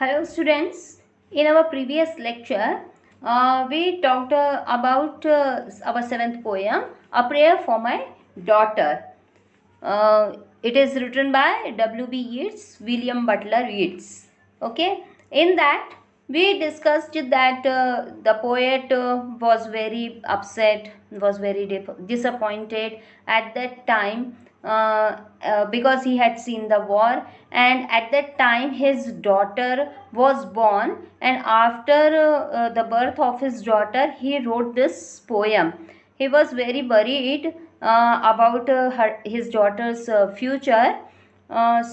Hello students, in our previous lecture we talked about our seventh poem, A Prayer for My Daughter. It is written by W.B. Yeats, William Butler Yeats. Okay, in that we discussed that the poet was very upset, was very disappointed at that time because he had seen the war, and at that time his daughter was born, and after the birth of his daughter he wrote this poem. He was very worried about his daughter's future.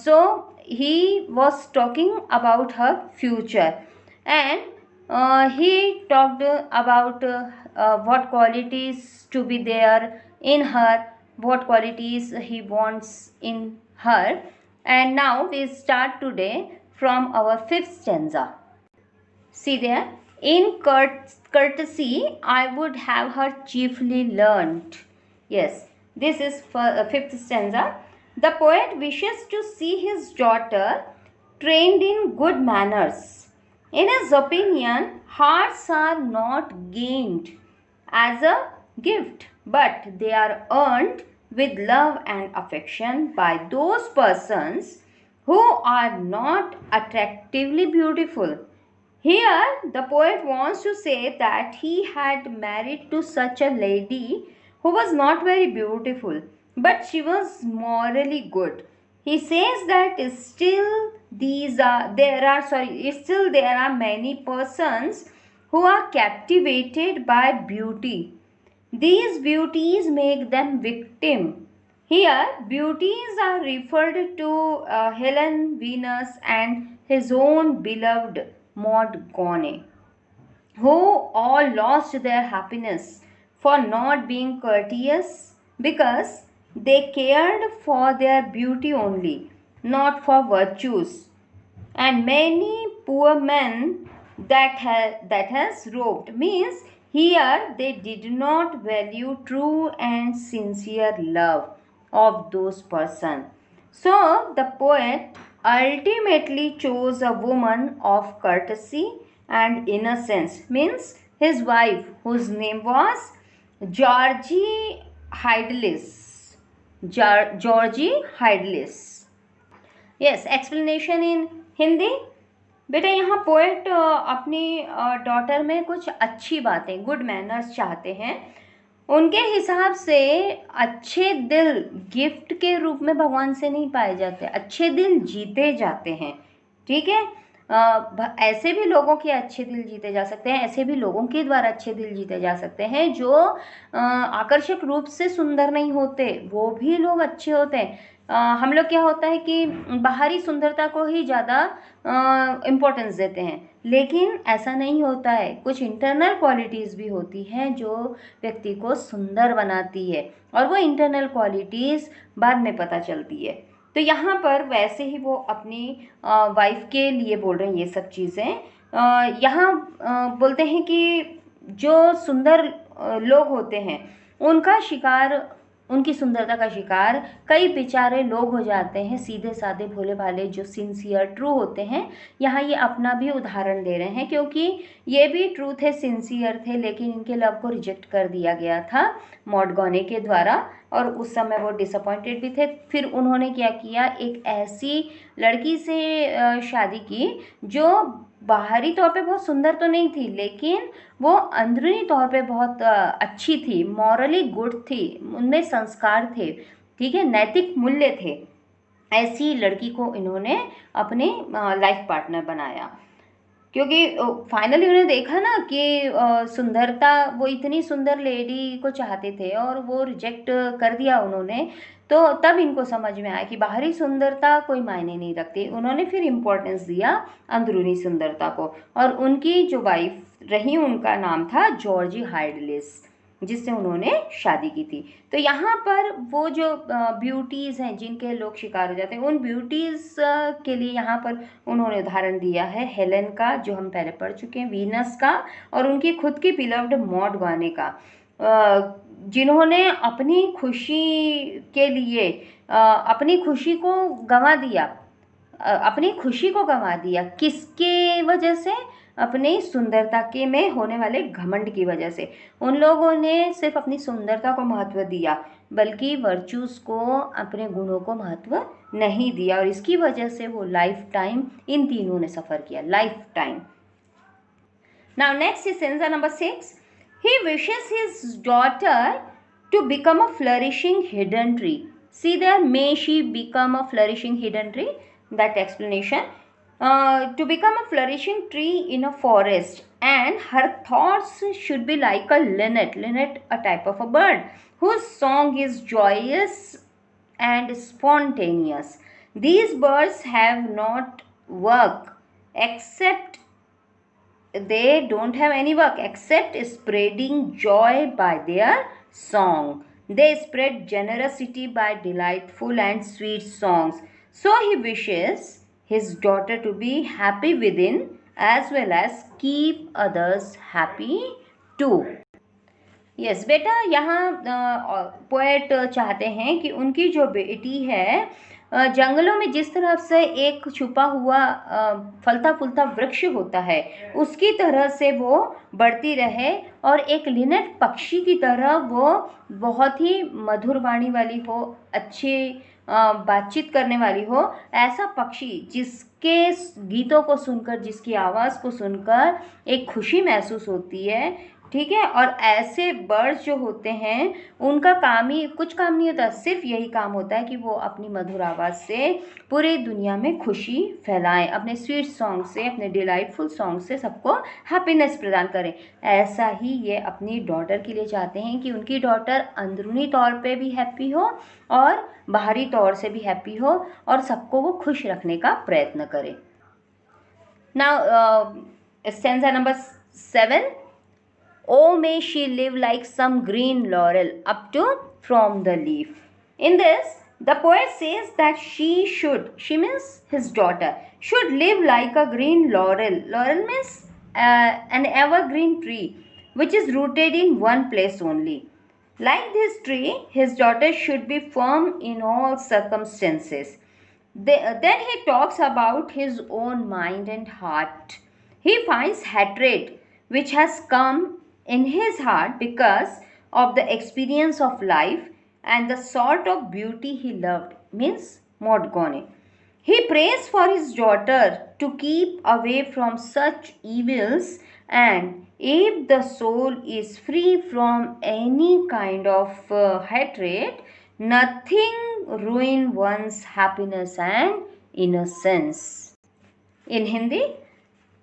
So he was talking about her future, and he talked about what qualities to be there in her, what qualities he wants in her. And now we start today from our fifth stanza. See there, in courtesy I would have her chiefly learnt. Yes, this is for fifth stanza. The poet wishes to see his daughter trained in good manners. In his opinion, hearts are not gained as a gift, but they are earned with love and affection by those persons who are not attractively beautiful. Here, the poet wants to say that he had married to such a lady who was not very beautiful, but she was morally good. He says that still there are many persons who are captivated by beauty. These beauties make them victim. Here, beauties are referred to Helen, Venus, and his own beloved Maud Gonne, who all lost their happiness for not being courteous because they cared for their beauty only, not for virtues. And many poor men that has roved, means here they did not value true and sincere love of those person. So the poet ultimately chose a woman of courtesy and innocence, means his wife, whose name was Georgie Hydelis. Georgie Hydelis. Yes, explanation in Hindi. बेटा यहाँ poet अपनी daughter में कुछ अच्छी बातें, good manners चाहते हैं। उनके हिसाब से अच्छे दिल गिफ्ट के रूप में भगवान से नहीं पाए जाते, अच्छे दिल जीते जाते हैं। ठीक है, ऐसे भी लोगों के अच्छे दिल जीते जा सकते हैं, ऐसे भी लोगों के द्वारा अच्छे दिल जीते जा सकते हैं जो आकर्षक रूप से सुंदर नहीं होते, वो भी लोग अच्छे होते हैं। हम लोग क्या होता है कि बाहरी सुंदरता को ही ज़्यादा इम्पोर्टेंस देते हैं, लेकिन ऐसा नहीं होता है। कुछ इंटरनल क्वालिटीज़ भी होती हैं जो व्यक्ति को सुंदर बनाती है, और वो इंटरनल क्वालिटीज़ बाद में पता चलती है। तो यहाँ पर वैसे ही वो अपनी वाइफ के लिए बोल रहे हैं ये सब चीज़ें। यहाँ बोलते हैं कि जो सुंदर लोग होते हैं उनका शिकार, उनकी सुंदरता का शिकार कई बेचारे लोग हो जाते हैं, सीधे साधे भोले भाले जो सिंसियर ट्रू होते हैं। यहाँ ये अपना भी उदाहरण दे रहे हैं, क्योंकि ये भी ट्रू थे, सिंसियर थे, लेकिन इनके लव को रिजेक्ट कर दिया गया था मॉड गॉने के द्वारा, और उस समय वो डिसअपॉइंटेड भी थे। फिर उन्होंने क्या किया, एक ऐसी लड़की से शादी की जो बाहरी तौर पे बहुत सुंदर तो नहीं थी, लेकिन वो अंदरूनी तौर पे बहुत अच्छी थी, मॉरली गुड थी, उनमें संस्कार थे, ठीक है, नैतिक मूल्य थे। ऐसी लड़की को इन्होंने अपने लाइफ पार्टनर बनाया, क्योंकि फाइनली उन्होंने देखा ना कि सुंदरता, वो इतनी सुंदर लेडी को चाहते थे और वो रिजेक्ट कर दिया उन्होंने। तो तब इनको समझ में आया कि बाहरी सुंदरता कोई मायने नहीं रखती। उन्होंने फिर इम्पोर्टेंस दिया अंदरूनी सुंदरता को, और उनकी जो वाइफ रही उनका नाम था जॉर्जी हाइडलिस, जिससे उन्होंने शादी की थी। तो यहाँ पर वो जो ब्यूटीज़ हैं जिनके लोग शिकार हो जाते हैं, उन ब्यूटीज़ के लिए यहाँ पर उन्होंने उदाहरण दिया है हेलेन का, जो हम पहले पढ़ चुके हैं, वीनस का, और उनकी खुद की बिलव्ड मॉड गॉने का, जिन्होंने अपनी खुशी के लिए अपनी खुशी को गंवा दिया अपनी खुशी को गंवा दिया। किसके वजह से? अपनी सुंदरता के में होने वाले घमंड की वजह से। उन लोगों ने सिर्फ अपनी सुंदरता को महत्व दिया, बल्कि वर्चूज़ को, अपने गुणों को महत्व नहीं दिया, और इसकी वजह से वो लाइफ टाइम इन तीनों ने सफ़र किया, life time. Now next is stanza number 6. He wishes his daughter to become a flourishing hidden tree. See there, may she become a flourishing hidden tree. That explanation. To become a flourishing tree in a forest, and her thoughts should be like a linnet. Linnet, a type of a bird, whose song is joyous and spontaneous. These birds have not work except they don't have any work except spreading joy by their song. They spread generosity by delightful and sweet songs. So he wishes his daughter to be happy within as well as keep others happy too. Yes बेटा, यहाँ poet चाहते हैं कि उनकी जो बेटी है, जंगलों में जिस तरह से एक छुपा हुआ फलता फूलता वृक्ष होता है, उसकी तरह से वो बढ़ती रहे, और एक लिनेट पक्षी की तरह वो बहुत ही मधुर वाणी वाली हो, अच्छी बातचीत करने वाली हो। ऐसा पक्षी जिसके गीतों को सुनकर, जिसकी आवाज़ को सुनकर एक खुशी महसूस होती है, ठीक है। और ऐसे बर्ड्स जो होते हैं, उनका काम ही कुछ काम नहीं होता, सिर्फ यही काम होता है कि वो अपनी मधुर आवाज़ से पूरी दुनिया में खुशी फैलाएं, अपने स्वीट सॉन्ग से, अपने डिलाइटफुल सॉन्ग से सबको हैप्पीनेस प्रदान करें। ऐसा ही ये अपनी डॉटर के लिए चाहते हैं कि उनकी डॉटर अंदरूनी तौर पे भी हैप्पी हो और बाहरी तौर से भी हैप्पी हो, और सबको वो खुश रखने का प्रयत्न करे। Now stanza number 7. Oh, may she live like some green laurel up to from the leaf. In this, the poet says that she means his daughter, should live like a green laurel. Laurel means an evergreen tree which is rooted in one place only. Like this tree, his daughter should be firm in all circumstances. Then he talks about his own mind and heart. He finds hatred which has come in his heart because of the experience of life and the sort of beauty he loved, means Maud Gonye. He prays for his daughter to keep away from such evils, and if the soul is free from any kind of hatred, nothing ruin one's happiness and innocence. In Hindi,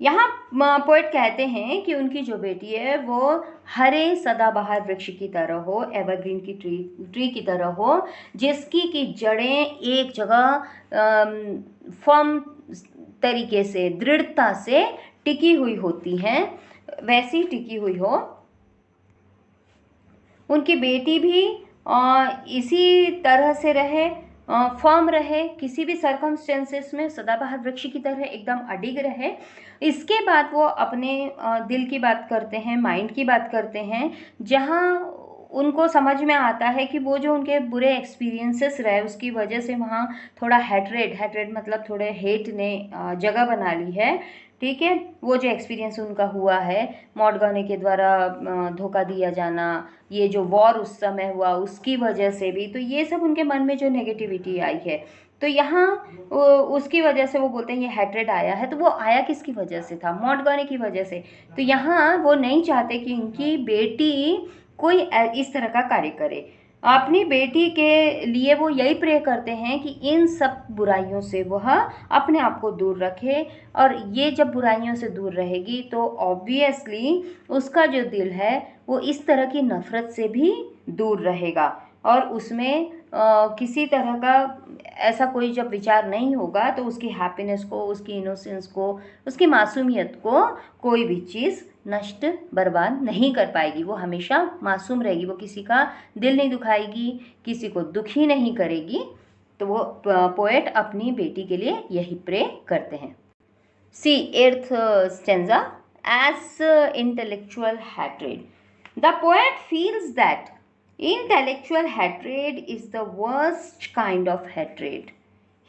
यहाँ poet कहते हैं कि उनकी जो बेटी है वो हरे सदाबहार वृक्ष की तरह हो, एवरग्रीन की ट्री की तरह हो, जिसकी की जड़ें एक जगह फर्म तरीके से, दृढ़ता से टिकी हुई होती हैं, वैसी टिकी हुई हो। उनकी बेटी भी इसी तरह से रहे, फर्म रहे, किसी भी सर्कमस्टेंसेस में सदाबहार वृक्ष की तरह एकदम अडिग रहे। इसके बाद वो अपने दिल की बात करते हैं, माइंड की बात करते हैं, जहाँ उनको समझ में आता है कि वो जो उनके बुरे एक्सपीरियंसेस रहे, उसकी वजह से वहाँ थोड़ा हैट्रेड मतलब थोड़े हेट ने जगह बना ली है, ठीक है। वो जो एक्सपीरियंस उनका हुआ है, मॉड गोने के द्वारा धोखा दिया जाना, ये जो वॉर उस समय हुआ उसकी वजह से भी, तो ये सब उनके मन में जो नेगेटिविटी आई है, तो यहाँ उसकी वजह से वो बोलते हैं ये हैट्रेड आया है। तो वो आया किसकी वजह से था? मॉड गोने की वजह से। तो यहाँ वो नहीं चाहते कि उनकी बेटी कोई इस तरह का कार्य करे। अपनी बेटी के लिए वो यही प्रे करते हैं कि इन सब बुराइयों से वह अपने आप को दूर रखे, और ये जब बुराइयों से दूर रहेगी तो ऑब्वियसली उसका जो दिल है वो इस तरह की नफ़रत से भी दूर रहेगा, और उसमें किसी तरह का ऐसा कोई जब विचार नहीं होगा तो उसकी हैप्पीनेस को, उसकी इनोसेंस को, उसकी मासूमियत को कोई भी चीज़ नष्ट बर्बाद नहीं कर पाएगी। वो हमेशा मासूम रहेगी, वो किसी का दिल नहीं दुखाएगी, किसी को दुखी नहीं करेगी। तो वो पोएट अपनी बेटी के लिए यही प्रे करते हैं। See 8th stanza, as intellectual hatred. The poet feels that intellectual hatred is the worst kind of hatred.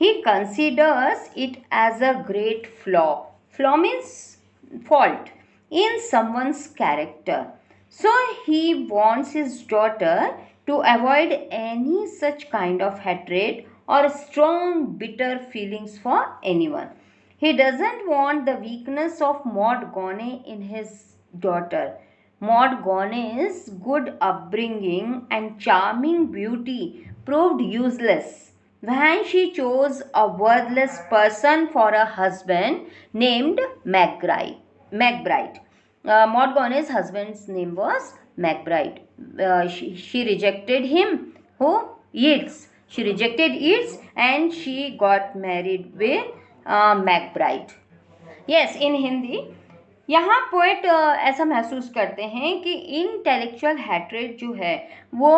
He considers it as a great flaw. Flaw means fault in someone's character. So he wants his daughter to avoid any such kind of hatred or strong bitter feelings for anyone. He doesn't want the weakness of Maud Gonye in his daughter. Maud Gonye's good upbringing and charming beauty proved useless when she chose a worthless person for a husband named McBride. Maud Gonye's husband's name was McBride. She rejected him. Who? Yeats. She rejected Yeats and she got married with McBride. Yes, in Hindi यहाँ poet ऐसा महसूस करते हैं कि intellectual hatred जो है वो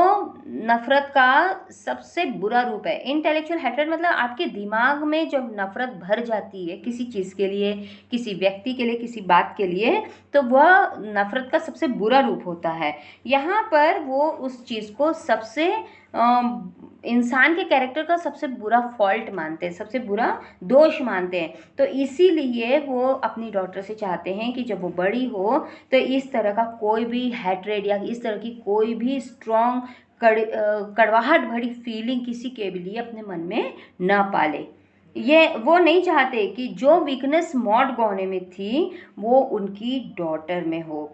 नफ़रत का सबसे बुरा रूप है। इंटेलेक्चुअल हैट्रेड मतलब आपके दिमाग में जब नफ़रत भर जाती है किसी चीज़ के लिए, किसी व्यक्ति के लिए, किसी बात के लिए, तो वह नफ़रत का सबसे बुरा रूप होता है। यहाँ पर वो उस चीज़ को सबसे इंसान के कैरेक्टर का सबसे बुरा फॉल्ट मानते हैं, सबसे बुरा दोष मानते हैं। तो इसीलिए वो अपनी डॉटर से चाहते हैं कि जब वो बड़ी हो तो इस तरह का कोई भी हैट्रेड या इस तरह की कोई भी स्ट्रॉन्ग कड़वाहट भरी फीलिंग किसी के भी लिए अपने मन में न पाले। ये वो नहीं चाहते कि जो वीकनेस मॉड गॉने में थी वो उनकी डॉटर में हो।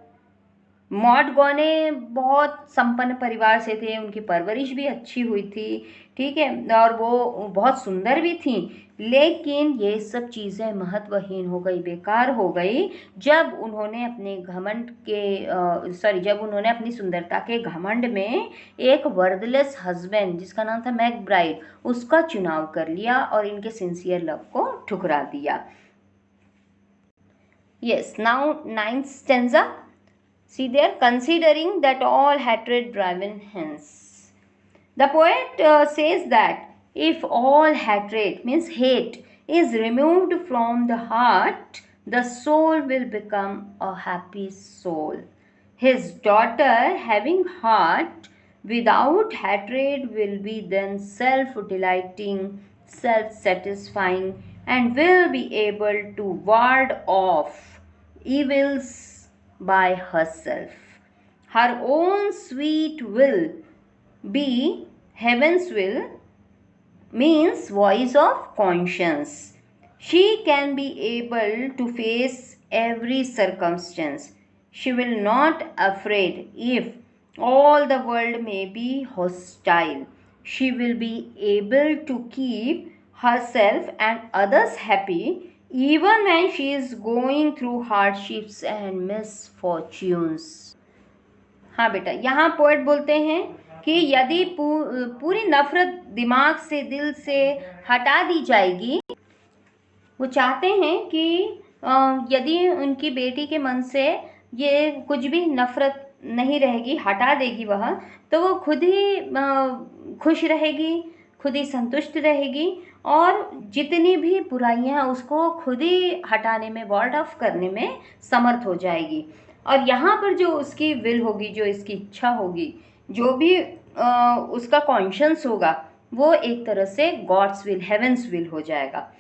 मॉड गॉने बहुत संपन्न परिवार से थे, उनकी परवरिश भी अच्छी हुई थी, ठीक है, और वो बहुत सुंदर भी थी, लेकिन ये सब चीज़ें महत्वहीन हो गई, बेकार हो गई जब उन्होंने अपने घमंड के जब उन्होंने अपनी सुंदरता के घमंड में एक वर्थलेस हस्बैंड जिसका नाम था मैकब्राइड उसका चुनाव कर लिया और इनके सिंसियर लव को ठुकरा दिया। Yes, now 9th stanza. See there, considering that all hatred driven hence. The poet says that if all hatred means hate is removed from the heart, the soul will become a happy soul. His daughter having heart without hatred will be then self-delighting, self-satisfying, and will be able to ward off evils by herself. Her own sweet will be heaven's will means voice of conscience. She can be able to face every circumstance. She will not afraid if all the world may be hostile. She will be able to keep herself and others happy even when she is going through hardships and misfortunes. हाँ बेटा, यहाँ poet बोलते हैं कि यदि पूरी नफ़रत दिमाग से, दिल से हटा दी जाएगी, वो चाहते हैं कि यदि उनकी बेटी के मन से ये कुछ भी नफ़रत नहीं रहेगी, हटा देगी वह, तो वो खुद ही खुश रहेगी, खुद ही संतुष्ट रहेगी और जितनी भी बुराइयां उसको खुद ही हटाने में, वार्ड ऑफ करने में समर्थ हो जाएगी। और यहाँ पर जो उसकी विल होगी, जो इसकी इच्छा होगी, जो भी उसका कॉन्शियंस होगा, वो एक तरह से गॉड्स विल, हेवेंस विल हो जाएगा।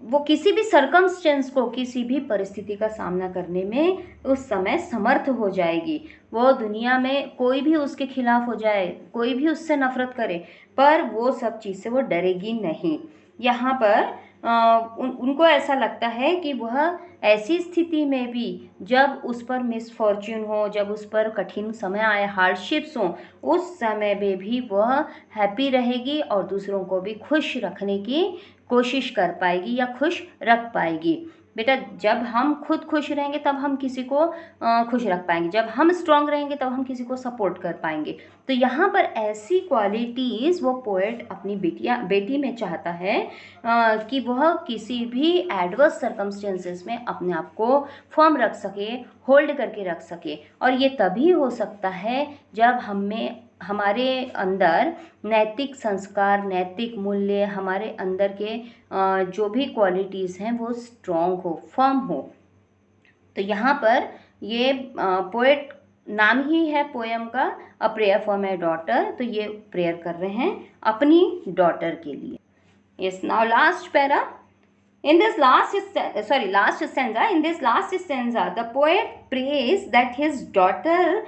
वो किसी भी सर्कमस्टेंस को, किसी भी परिस्थिति का सामना करने में उस समय समर्थ हो जाएगी। वो दुनिया में कोई भी उसके खिलाफ हो जाए, कोई भी उससे नफ़रत करे, पर वो सब चीज़ से वो डरेगी नहीं। यहाँ पर उनको ऐसा लगता है कि वह ऐसी स्थिति में भी जब उस पर मिसफॉर्च्यून हो, जब उस पर कठिन समय आए, हार्डशिप्स हों, उस समय में भी वह हैप्पी रहेगी और दूसरों को भी खुश रखने की कोशिश कर पाएगी या खुश रख पाएगी। बेटा, जब हम खुद खुश रहेंगे तब हम किसी को खुश रख पाएंगे, जब हम स्ट्रांग रहेंगे तब हम किसी को सपोर्ट कर पाएंगे। तो यहाँ पर ऐसी क्वालिटीज़ वो पोएट अपनी बेटी में चाहता है कि वह किसी भी एडवर्स सर्कमस्टेंसेस में अपने आप को फर्म रख सके, होल्ड करके रख सके। और ये तभी हो सकता है जब हमारे अंदर नैतिक संस्कार, नैतिक मूल्य, हमारे अंदर के जो भी क्वालिटीज़ हैं वो स्ट्रॉन्ग हो, फर्म हो। तो यहाँ पर ये पोएट, नाम ही है पोएम का a prayer for my daughter, तो ये प्रेयर कर रहे हैं अपनी डॉटर के लिए। Yes, now last para. In this last stanza, the poet prays that his daughter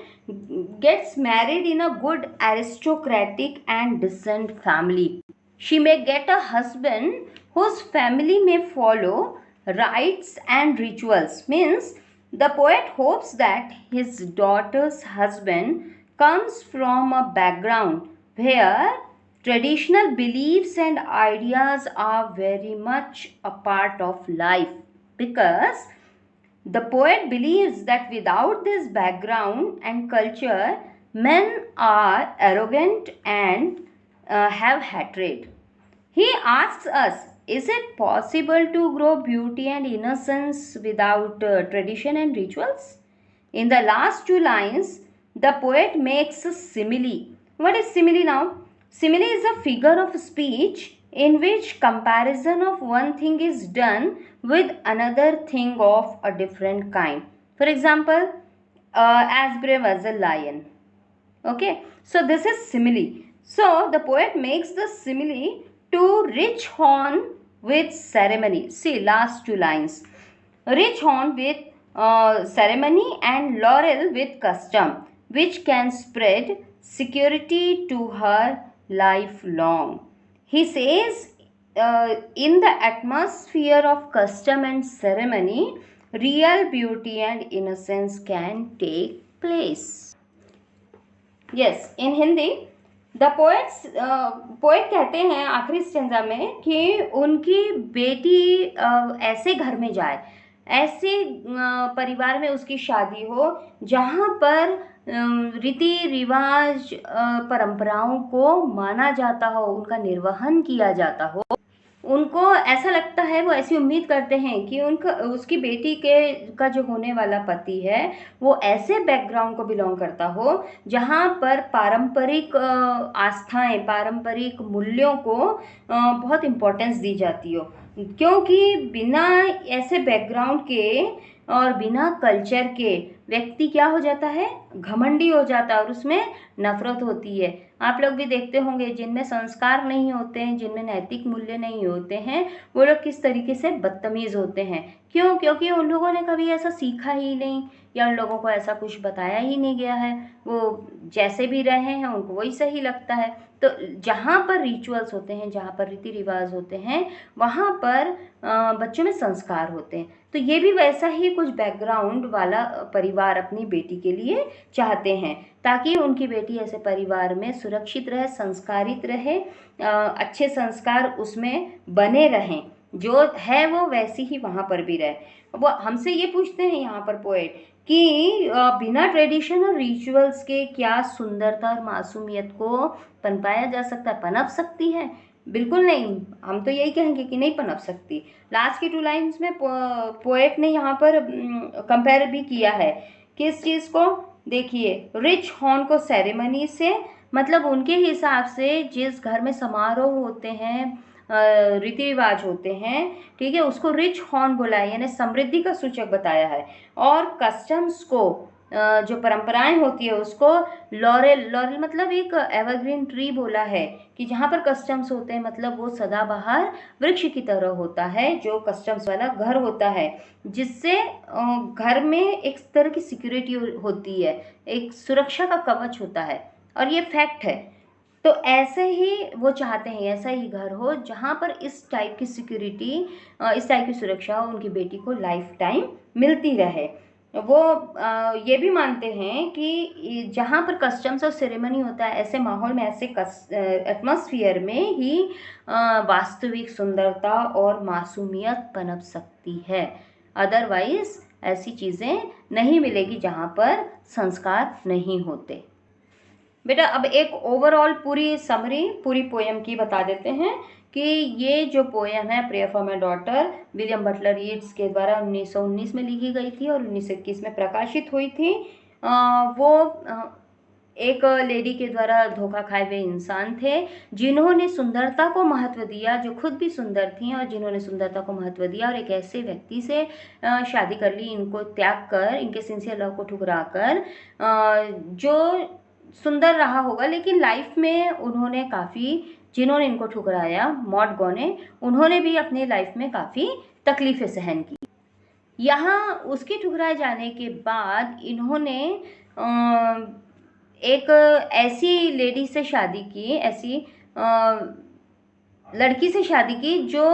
gets married in a good aristocratic and decent family. She may get a husband whose family may follow rites and rituals. Means the poet hopes that his daughter's husband comes from a background where traditional beliefs and ideas are very much a part of life, because the poet believes that without this background and culture, men are arrogant and have hatred. He asks us, is it possible to grow beauty and innocence without tradition and rituals? In the last two lines, the poet makes a simile. What is simile now? Simile is a figure of speech in which comparison of one thing is done with another thing of a different kind. For example, as brave as a lion. Okay, so this is simile. So the poet makes the simile to rich horn with ceremony. See last two lines. Rich horn with ceremony and laurel with custom, which can spread security to her lifelong. He says, in the atmosphere of custom and ceremony, real beauty and innocence can take place. Yes, in Hindi the poet कहते हैं आखिरी stanza में कि उनकी बेटी ऐसे घर में जाए, ऐसे परिवार में उसकी शादी हो जहाँ पर रीति रिवाज परंपराओं को माना जाता हो, उनका निर्वहन किया जाता हो। उनको ऐसा लगता है, वो ऐसी उम्मीद करते हैं कि उसकी बेटी का जो होने वाला पति है वो ऐसे बैकग्राउंड को बिलोंग करता हो जहाँ पर पारंपरिक आस्थाएं, पारंपरिक मूल्यों को बहुत इम्पोर्टेंस दी जाती हो, क्योंकि बिना ऐसे बैकग्राउंड के और बिना कल्चर के व्यक्ति क्या हो जाता है, घमंडी हो जाता है और उसमें नफरत होती है। आप लोग भी देखते होंगे जिनमें संस्कार नहीं होते हैं, जिनमें नैतिक मूल्य नहीं होते हैं, वो लोग किस तरीके से बदतमीज़ होते हैं। क्यों? क्योंकि उन लोगों ने कभी ऐसा सीखा ही नहीं या उन लोगों को ऐसा कुछ बताया ही नहीं गया है। वो जैसे भी रहे हैं उनको वही सही लगता है। तो जहाँ पर रिचुअल्स होते हैं, जहाँ पर रीति रिवाज होते हैं, वहाँ पर बच्चों में संस्कार होते हैं। तो ये भी वैसा ही कुछ बैकग्राउंड वाला परिवार अपनी बेटी के लिए चाहते हैं, ताकि उनकी बेटी ऐसे परिवार में सुरक्षित रहे, संस्कारित रहे, अच्छे संस्कार उसमें बने रहें, जो है वो वैसी ही वहाँ पर भी रहे। वो हमसे ये पूछते हैं यहाँ पर पोएट कि बिना ट्रेडिशन और रिचुअल्स के क्या सुंदरता और मासूमियत को पनपाया जा सकता है, पनप सकती है? बिल्कुल नहीं, हम तो यही कहेंगे कि नहीं पनप सकती। लास्ट की टू लाइन्स में पोएट ने यहाँ पर कंपेयर भी किया है किस चीज़ को, देखिए, रिच हॉर्न को सेरेमनी से, मतलब उनके हिसाब से जिस घर में समारोह होते हैं, रीति रिवाज होते हैं, ठीक है, उसको रिच हॉर्न बोला है, यानी समृद्धि का सूचक बताया है। और कस्टम्स को, जो परंपराएं होती है उसको लॉरेल मतलब एक एवरग्रीन ट्री बोला है, कि जहाँ पर कस्टम्स होते हैं मतलब वो सदाबहार वृक्ष की तरह होता है, जो कस्टम्स वाला घर होता है, जिससे घर में एक तरह की सिक्योरिटी होती है, एक सुरक्षा का कवच होता है, और ये फैक्ट है। तो ऐसे ही वो चाहते हैं, ऐसा ही घर हो जहाँ पर इस टाइप की सिक्योरिटी, इस टाइप की सुरक्षा उनकी बेटी को लाइफ टाइम मिलती रहे। वो ये भी मानते हैं कि जहाँ पर कस्टम्स और सेरेमनी होता है, ऐसे माहौल में, ऐसे एटमॉस्फेयर में ही वास्तविक सुंदरता और मासूमियत पनप सकती है। अदरवाइज ऐसी चीज़ें नहीं मिलेगी जहाँ पर संस्कार नहीं होते। बेटा अब एक ओवरऑल पूरी समरी, पूरी पोएम की बता देते हैं कि ये जो पोएम है prayer for my daughter, William Butler Yeats के द्वारा 1919 में लिखी गई थी और 1921 में प्रकाशित हुई थी। वो एक लेडी के द्वारा धोखा खाए हुए इंसान थे, जिन्होंने सुंदरता को महत्व दिया, जो खुद भी सुंदर थी और जिन्होंने सुंदरता को महत्व दिया और एक ऐसे व्यक्ति से शादी कर ली, इनको त्याग कर, इनके सिंसियर लव को ठुकरा कर, जो सुंदर रहा होगा लेकिन लाइफ में उन्होंने काफ़ी जिन्होंने इनको ठुकराया, मॉडगो ने, उन्होंने भी अपनी लाइफ में काफ़ी तकलीफ़ें सहन की। यहाँ उसके ठुकराए जाने के बाद इन्होंने एक ऐसी लेडी से शादी की, ऐसी लड़की से शादी की जो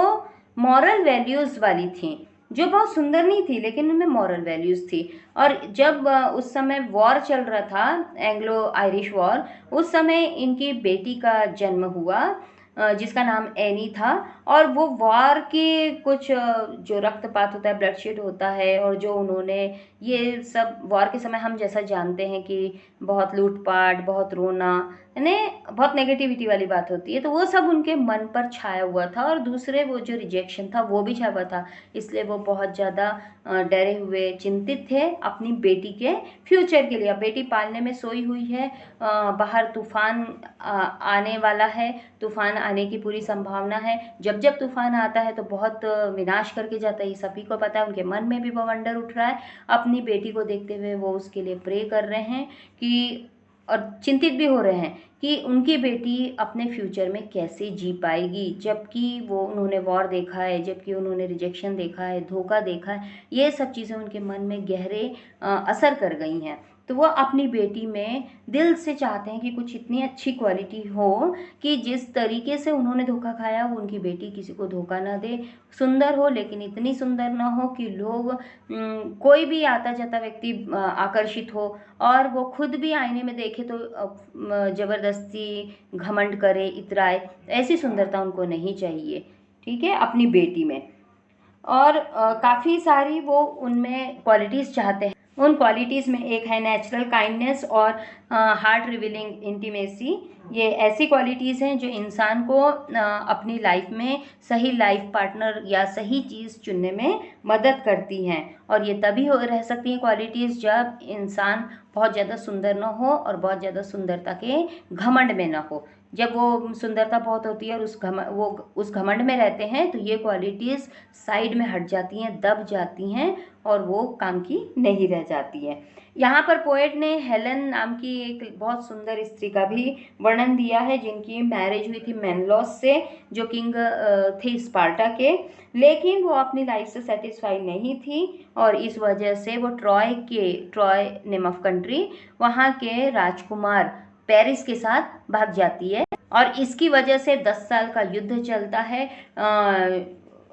मॉरल वैल्यूज़ वाली थी, जो बहुत सुंदर नहीं थी लेकिन उनमें मॉरल वैल्यूज़ थी। और जब उस समय वॉर चल रहा था, एंग्लो आयरिश वॉर, उस समय इनकी बेटी का जन्म हुआ जिसका नाम एनी था। और वो वॉर के कुछ जो रक्तपात होता है, ब्लडशेड होता है, और जो उन्होंने ये सब वॉर के समय हम जैसा जानते हैं कि बहुत लूटपाट, बहुत रोना, यानी बहुत नेगेटिविटी वाली बात होती है, तो वो सब उनके मन पर छाया हुआ था। और दूसरे वो जो रिजेक्शन था वो भी छाया हुआ था, इसलिए वो बहुत ज़्यादा डरे हुए, चिंतित थे अपनी बेटी के फ्यूचर के लिए। अब बेटी पालने में सोई हुई है, बाहर तूफान आने वाला है, तूफान आने की पूरी संभावना है। जब जब तूफान आता है तो बहुत विनाश करके जाता है, ये सभी को पता है। उनके मन में भी वो वंडर उठ रहा है, अपनी बेटी को देखते हुए वो उसके लिए प्रे कर रहे हैं कि, और चिंतित भी हो रहे हैं कि उनकी बेटी अपने फ्यूचर में कैसे जी पाएगी, जबकि वो उन्होंने वॉर देखा है, जबकि उन्होंने रिजेक्शन देखा है, धोखा देखा है। ये सब चीज़ें उनके मन में गहरे असर कर गई हैं। तो वो अपनी बेटी में दिल से चाहते हैं कि कुछ इतनी अच्छी क्वालिटी हो कि जिस तरीके से उन्होंने धोखा खाया वो उनकी बेटी किसी को धोखा ना दे। सुंदर हो लेकिन इतनी सुंदर ना हो कि लोग कोई भी आता जाता व्यक्ति आकर्षित हो, और वो खुद भी आईने में देखे तो ज़बरदस्ती घमंड करे, इतराए। ऐसी सुंदरता उनको नहीं चाहिए, ठीक है, अपनी बेटी में। और काफ़ी सारी वो उनमें क्वालिटीज़ चाहते हैं। उन क्वालिटीज़ में एक है नेचुरल काइंडनेस और हार्ट रिवीलिंग इंटीमेसी। ये ऐसी क्वालिटीज़ हैं जो इंसान को अपनी लाइफ में सही लाइफ पार्टनर या सही चीज़ चुनने में मदद करती हैं। और ये तभी रह सकती हैं क्वालिटीज़ जब इंसान बहुत ज़्यादा सुंदर ना हो और बहुत ज़्यादा सुंदरता के घमंड में ना हो। जब वो सुंदरता बहुत होती है और वो उस घमंड में रहते हैं तो ये क्वालिटीज़ साइड में हट जाती हैं, दब जाती हैं, और वो काम की नहीं रह जाती है। यहाँ पर पोएट ने हेलन नाम की एक बहुत सुंदर स्त्री का भी वर्णन दिया है, जिनकी मैरिज हुई थी मेनलॉस से, जो किंग थे स्पार्टा के। लेकिन वो अपनी लाइफ से सेटिस्फाई नहीं थी, और इस वजह से वो ट्रॉय नेम ऑफ कंट्री, वहाँ के राजकुमार पेरिस के साथ भाग जाती है। और इसकी वजह से 10 साल का युद्ध चलता है,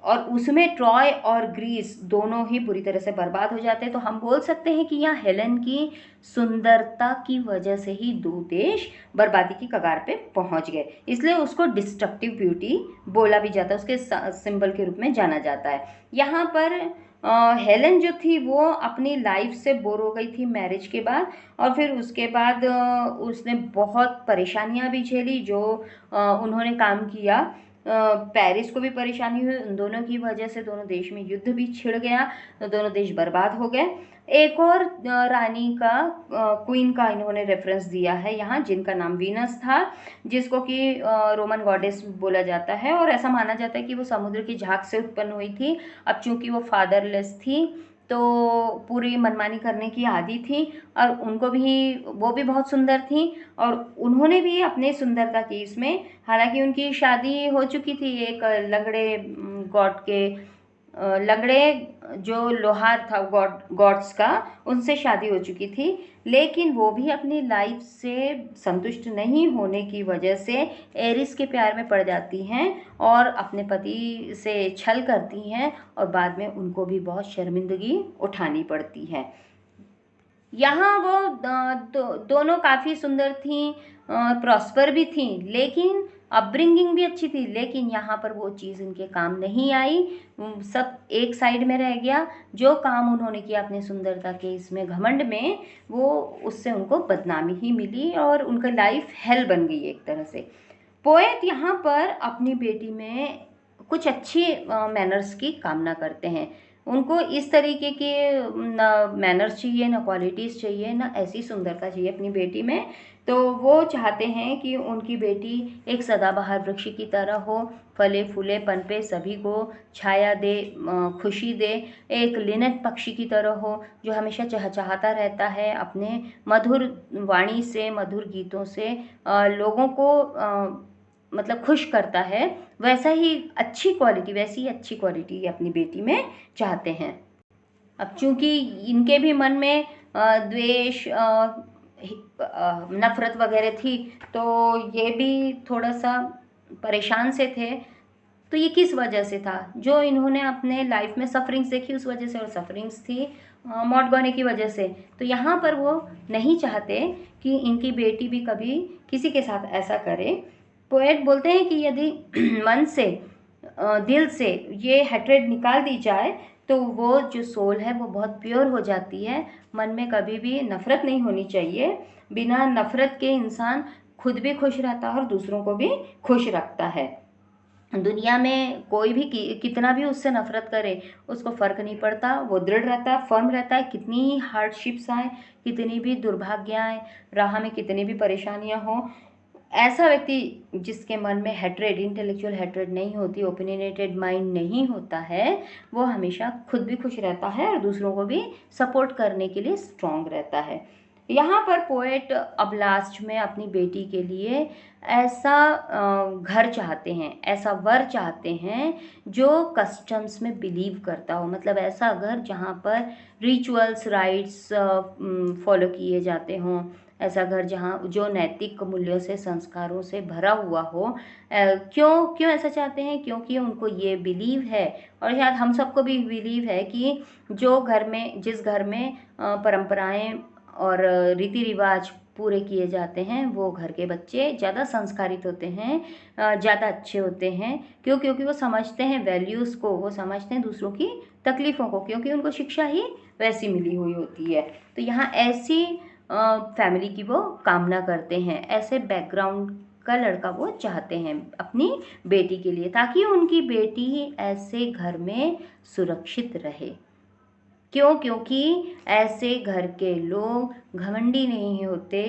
और उसमें ट्रॉय और ग्रीस दोनों ही बुरी तरह से बर्बाद हो जाते हैं। तो हम बोल सकते हैं कि यहाँ हेलन की सुंदरता की वजह से ही दो देश बर्बादी की कगार पे पहुंच गए, इसलिए उसको डिस्ट्रक्टिव ब्यूटी बोला भी जाता है, उसके सिंबल के रूप में जाना जाता है। यहाँ पर हेलन जो थी वो अपनी लाइफ से बोर हो गई थी मैरिज के बाद, और फिर उसके बाद उसने बहुत परेशानियां भी झेली जो उन्होंने काम किया। पेरिस को भी परेशानी हुई, उन दोनों की वजह से दोनों देश में युद्ध भी छिड़ गया, तो दोनों देश बर्बाद हो गए। एक और रानी का, क्वीन का इन्होंने रेफरेंस दिया है यहाँ, जिनका नाम वीनस था, जिसको कि रोमन गॉडेस बोला जाता है, और ऐसा माना जाता है कि वो समुद्र की झाग से उत्पन्न हुई थी। अब चूंकि वो फादरलेस थी तो पूरी मनमानी करने की आदी थी, और उनको भी, वो भी बहुत सुंदर थी, और उन्होंने भी अपने सुंदरता की इसमें, हालांकि उनकी शादी हो चुकी थी एक लंगड़े जो लोहार था गॉड्स का, उनसे शादी हो चुकी थी। लेकिन वो भी अपनी लाइफ से संतुष्ट नहीं होने की वजह से एरिस के प्यार में पड़ जाती हैं और अपने पति से छल करती हैं, और बाद में उनको भी बहुत शर्मिंदगी उठानी पड़ती है। यहाँ वो दोनों काफ़ी सुंदर थीं, प्रॉस्पर भी थीं, लेकिन अपब्रिंगिंग भी अच्छी थी, लेकिन यहाँ पर वो चीज़ इनके काम नहीं आई। सब एक साइड में रह गया। जो काम उन्होंने किया अपने सुंदरता के इसमें घमंड में, वो उससे उनको बदनामी ही मिली, और उनका लाइफ हेल बन गई एक तरह से। पोएट यहाँ पर अपनी बेटी में कुछ अच्छी मैनर्स की कामना करते हैं। उनको इस तरीके के ना मैनर्स चाहिए, ना क्वालिटीज़ चाहिए, ना ऐसी सुंदरता चाहिए अपनी बेटी में। तो वो चाहते हैं कि उनकी बेटी एक सदाबहार वृक्ष की तरह हो, फले फूले पनपे, सभी को छाया दे, खुशी दे। एक लिनट पक्षी की तरह हो जो हमेशा चहचहाता रहता है, अपने मधुर वाणी से, मधुर गीतों से लोगों को मतलब खुश करता है, वैसा ही अच्छी क्वालिटी, वैसी ही अच्छी क्वालिटी अपनी बेटी में चाहते हैं। अब चूंकि इनके भी मन में द्वेष, नफरत वगैरह थी, तो ये भी थोड़ा सा परेशान से थे। तो ये किस वजह से था? जो इन्होंने अपने लाइफ में सफरिंग्स देखी उस वजह से, और सफरिंग्स थी मौत गौने की वजह से। तो यहाँ पर वो नहीं चाहते कि इनकी बेटी भी कभी किसी के साथ ऐसा करे। पोएट बोलते हैं कि यदि मन से, दिल से ये हेट्रेड निकाल दी जाए तो वो जो सोल है वो बहुत प्योर हो जाती है। मन में कभी भी नफरत नहीं होनी चाहिए। बिना नफरत के इंसान खुद भी खुश रहता है और दूसरों को भी खुश रखता है। दुनिया में कोई भी कितना भी उससे नफरत करे, उसको फ़र्क नहीं पड़ता, वो दृढ़ रहता है, फर्म रहता है। कितनी ही हार्डशिप्स आए, कितनी भी दुर्भाग्य आए, राह में कितनी भी परेशानियां हों, ऐसा व्यक्ति जिसके मन में हेट्रेड, इंटेलेक्चुअल हेट्रेड नहीं होती, ओपिनियनेटेड माइंड नहीं होता है, वो हमेशा खुद भी खुश रहता है और दूसरों को भी सपोर्ट करने के लिए स्ट्रांग रहता है। यहाँ पर पोएट अब लास्ट में अपनी बेटी के लिए ऐसा घर चाहते हैं, ऐसा वर चाहते हैं जो कस्टम्स में बिलीव करता हो। मतलब ऐसा घर जहाँ पर रिचुअल्स, राइट्स फॉलो किए जाते हों। ऐसा घर जहाँ जो नैतिक मूल्यों से, संस्कारों से भरा हुआ हो। क्यों क्यों ऐसा चाहते हैं? क्योंकि उनको ये बिलीव है, और शायद हम सबको भी बिलीव है, कि जो घर में, जिस घर में परंपराएं और रीति रिवाज पूरे किए जाते हैं, वो घर के बच्चे ज़्यादा संस्कारित होते हैं, ज़्यादा अच्छे होते हैं। क्यों? क्योंकि वो समझते हैं वैल्यूज़ को, वो समझते हैं दूसरों की तकलीफ़ों को, क्योंकि उनको शिक्षा ही वैसी मिली हुई होती है। तो यहाँ ऐसी फैमिली की वो कामना करते हैं, ऐसे बैकग्राउंड का लड़का वो चाहते हैं अपनी बेटी के लिए, ताकि उनकी बेटी ऐसे घर में सुरक्षित रहे। क्यों? क्योंकि ऐसे घर के लोग घमंडी नहीं होते।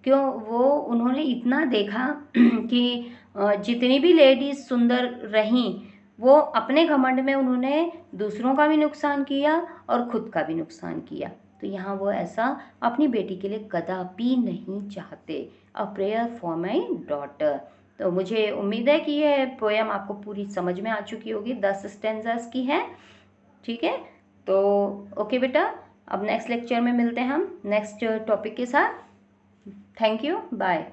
क्यों? उन्होंने इतना देखा कि जितनी भी लेडीज सुंदर रहीं, वो अपने घमंड में उन्होंने दूसरों का भी नुकसान किया और खुद का भी नुकसान किया। तो यहाँ वो ऐसा अपनी बेटी के लिए कदापि नहीं चाहते। A prayer for my daughter. तो मुझे उम्मीद है कि यह पोएम आपको पूरी समझ में आ चुकी होगी। 10 स्टेंजास की है, ठीक है। तो ओके बेटा, अब नेक्स्ट लेक्चर में मिलते हैं हम नेक्स्ट टॉपिक के साथ। Thank you, bye.